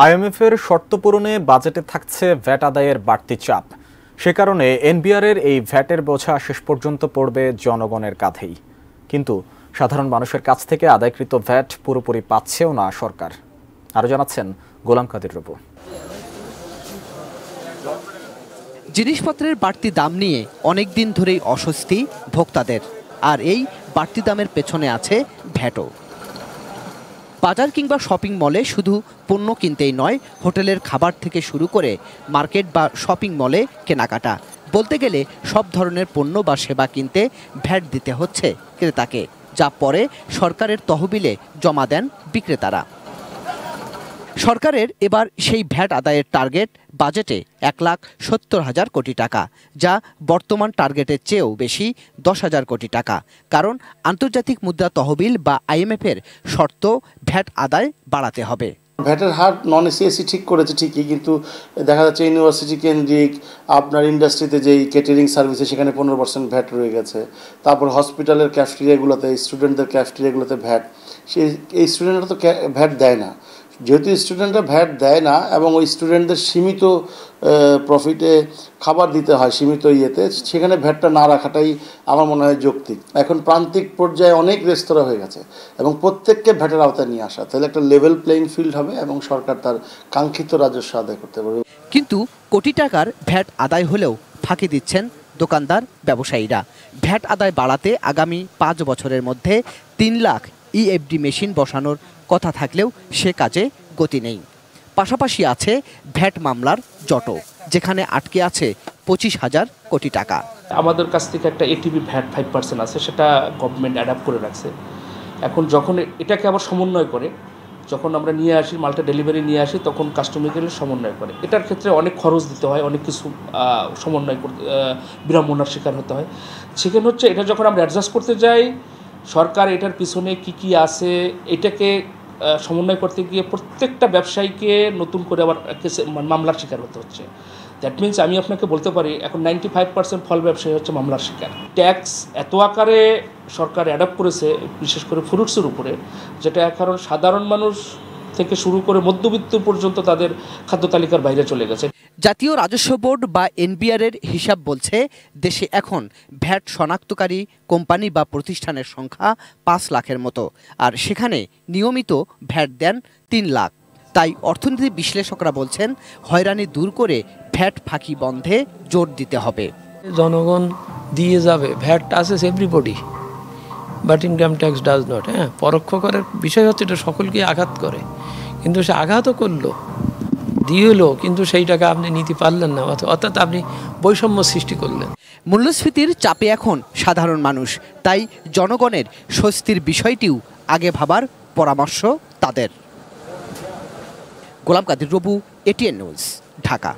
আইএমএফের শর্ত পূরণে বাজেটে থাকছে ভ্যাট আদায়ের বাড়তি চাপ। সে কারণে এনবিআরের এই ভ্যাটের বোঝা শেষ পর্যন্ত পড়বে জনগণের কাঁধেই। কিন্তু সাধারণ মানুষের কাছ থেকে আদায়কৃত ভ্যাট পুরোপুরি পাচ্ছেও না সরকার। আরও জানাচ্ছেন গোলাম কাদের রবু। জিনিসপত্রের বাড়তি দাম নিয়ে অনেক দিন ধরেই অস্বস্তি ভোক্তাদের, আর এই বাড়তি দামের পেছনে আছে ভ্যাটও। বাজার কিংবা শপিং মলে শুধু পণ্য কিনতেই নয়, হোটেলের খাবার থেকে শুরু করে মার্কেট বা শপিং মলে কেনাকাটা, বলতে গেলে সব ধরনের পণ্য বা সেবা কিনতে ভ্যাট দিতে হচ্ছে ক্রেতাকে, যা পরে সরকারের তহবিলে জমা দেন বিক্রেতারা। সরকারের এবার সেই ভ্যাট আদায়ের টার্গেট বাজেটে 1,70,000 কোটি টাকা, যা বর্তমান টার্গেটের চেয়েও বেশি 10,000 কোটি টাকা। কারণ আন্তর্জাতিক মুদ্রা তহবিল বা আইএমএফের শর্ত ভ্যাট আদায় বাড়াতে হবে। ভ্যাটের হার নন এসি ঠিক করেছে ঠিকই, কিন্তু দেখা যাচ্ছে ইউনিভার্সিটি কেন্দ্রিক আপনার ইন্ডাস্ট্রিতে যেই কেটারিং সার্ভিসে সেখানে 15% ভ্যাট রয়ে গেছে। তারপর হসপিটালের ক্যাফেটেরিয়াগুলোতে, স্টুডেন্টদের ক্যাফেটেরিয়াগুলোতে ভ্যাট, এই স্টুডেন্টরা তো ভ্যাট দেয় না। যেহেতু স্টুডেন্টরা ভ্যাট দেয় না এবং ওই স্টুডেন্টদের সীমিত প্রফিটে খাবার দিতে হয় সীমিত ইয়েতে, সেখানে ভ্যাটটা না রাখাটাই আমার মনে হয় যৌক্তিক। এখন প্রান্তিক পর্যায়ে অনেক রেস্তোরাঁ হয়ে গেছে এবং প্রত্যেককে ভ্যাটের আওতায় নিয়ে আসা, তাহলে একটা লেভেল প্লেইং ফিল্ড হবে এবং সরকার তার কাঙ্ক্ষিত রাজস্ব আদায় করতে পারবে। কিন্তু কোটি টাকার ভ্যাট আদায় হলেও ফাঁকি দিচ্ছেন দোকানদার ব্যবসায়ীরা। ভ্যাট আদায় বাড়াতে আগামী 5 বছরের মধ্যে 3 লাখ ইএফডি মেশিন বসানোর কথা থাকলেও সে কাজে গতি নেই। পাশাপাশি আছে ভ্যাট মামলার জট, যেখানে আটকে আছে 25,000 কোটি টাকা। আমাদের কাছ থেকে একটা এটিভি ভ্যাট 5% আছে, সেটা গভর্নমেন্ট অ্যাডাপ্ট করে রাখছে। এখন যখন এটাকে আবার সমন্বয় করে, যখন আমরা নিয়ে আসি মালটা ডেলিভারি নিয়ে আসি, তখন কাস্টমারকে সমন্বয় করে। এটার ক্ষেত্রে অনেক খরচ দিতে হয়, অনেক কিছু সমন্বয় করতে বিড়ম্বনার শিকার হতে হয়। সেখানে হচ্ছে এটা যখন আমরা অ্যাডজাস্ট করতে যাই, সরকার এটার পিছনে কি আছে এটাকে সমন্বয় করতে গিয়ে প্রত্যেকটা ব্যবসায়ীকে নতুন করে আবার মামলার শিকার হতে হচ্ছে। দ্যাট মিনস আমি আপনাকে বলতে পারি এখন 95% ফল ব্যবসায়ী হচ্ছে মামলার শিকার। ট্যাক্স এত আকারে সরকার অ্যাডাপ্ট করেছে, বিশেষ করে ফ্রুটসের উপরে, যেটা এখন সাধারণ মানুষ থেকে শুরু করে মধ্যবিত্ত পর্যন্ত তাদের খাদ্য তালিকার বাইরে চলে গেছে। জাতীয় রাজস্ব বোর্ড বা এনবিআরের হিসাব বলছে, দেশে এখন ভ্যাট শনাক্তকারী কোম্পানি বা প্রতিষ্ঠানের সংখ্যা 5 লাখের মতো, আর সেখানে নিয়মিত ভ্যাট দেন 3 লাখ। তাই অর্থনীতি বিশ্লেষকরা বলছেন, হয়রানি দূর করে ভ্যাট ফাঁকি বন্ধে জোর দিতে হবে। জনগণ দিয়ে যাবে, VAT touches everybody but income tax does not. পরোক্ষ করের বিষয় হচ্ছে এটা সকলকে আঘাত করে, কিন্তু সে আঘাতও করলো, দিয়েলো, কিন্তু সেই টাকা আপনি নিতে পারলেন না, অর্থাৎ আপনি বৈষম্য সৃষ্টি করলেন। মূল্যস্ফীতির চাপে এখন সাধারণ মানুষ, তাই জনগণের স্বস্তির বিষয়টিও আগে ভাবার পরামর্শ তাদের। গোলাম কাদের রবু, এটিএন নিউজ, ঢাকা।